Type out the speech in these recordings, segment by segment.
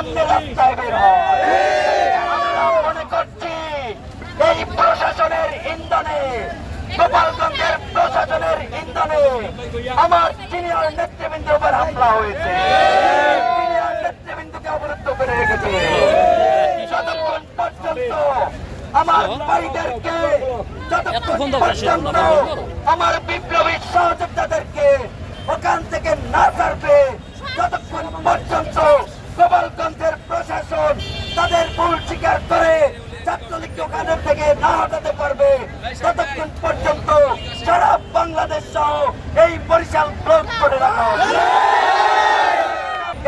সামনে রাস্তায় বের হয়। আমরা মনে করছি এই প্রশাসনের ইন্ধনে, গোপালগঞ্জের প্রশাসনের ইন্ধনে আমার সিনিয়র নেতৃবৃন্দের উপর হামলা হয়েছে। সিনিয়র নেতৃবৃন্দকে অবরুদ্ধ করে রেখেছে। যতক্ষণ পর্যন্ত আমার ভাইদেরকে, যতক্ষণ পর্যন্ত আমার বিপ্লবী সহযোদ্ধাদেরকে ওখান থেকে না ছাড়বে, ততক্ষণ পর্যন্ত গোপালগঞ্জের প্রশাসন তাদের ভুল স্বীকার করে ছাত্রলীগকে ওখানে থেকে না হটাতে পারবে, ততক্ষণ পর্যন্ত সারা বাংলাদেশ সহ এই বরিশাল ব্লক করে রাখা হবে।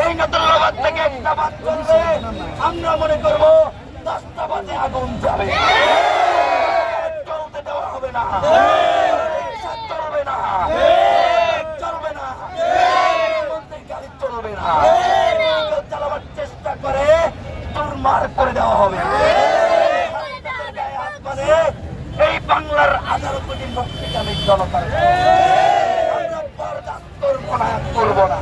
এই নতুনবাদ থেকে একটা বাদ চলবে, আমরা মনে করবো 10টা বাজে আগুন যাবে, চলতে দেওয়া হবে না, চলবে না, চলবে না, গাড়ি চলবে না, চালাবার চেষ্টা করে চুরমার করে দেওয়া হবে। এই বাংলার 18 কোটি মুক্তিকামী জনতার আমরা বরদাস্ত করবো না, করবো না।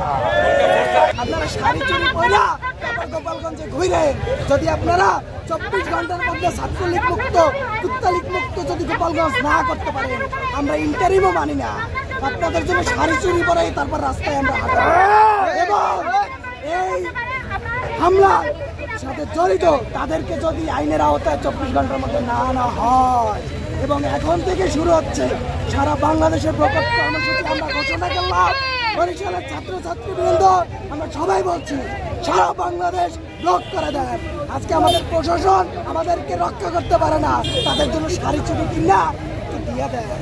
আপনারা শাড়ি চুরি পয়লা তারপর গোপালগঞ্জে ঘুরেন, যদি আপনারা 24 ঘন্টার মধ্যে ছাত্রলীগ মুক্ত, কুত্তালীগ মুক্ত যদি গোপালগঞ্জ না করতে পারেন, আমরা ইন্টারিমও মানি না। আপনাদের জন্য শাড়ি চুরি পরে তারপর রাস্তায় আমরা হাঁটাবো এবং এই হামলার সাথে জড়িত তাদেরকে যদি আইনের আওতায় 24 ঘন্টার মধ্যে না আনা হয়, এবং এখন থেকে শুরু হচ্ছে সারা বাংলাদেশের প্রকট কর্মসূচি আমরা ঘোষণা করলাম। বরিশালের ছাত্রছাত্রীবৃন্দ আমরা সবাই বলছি সারা বাংলাদেশ ব্লক করে দেন। আজকে আমাদের প্রশাসন আমাদেরকে রক্ষা করতে পারে না, তাদের জন্য শাড়ি চুরি কিনা দিয়ে দেয়।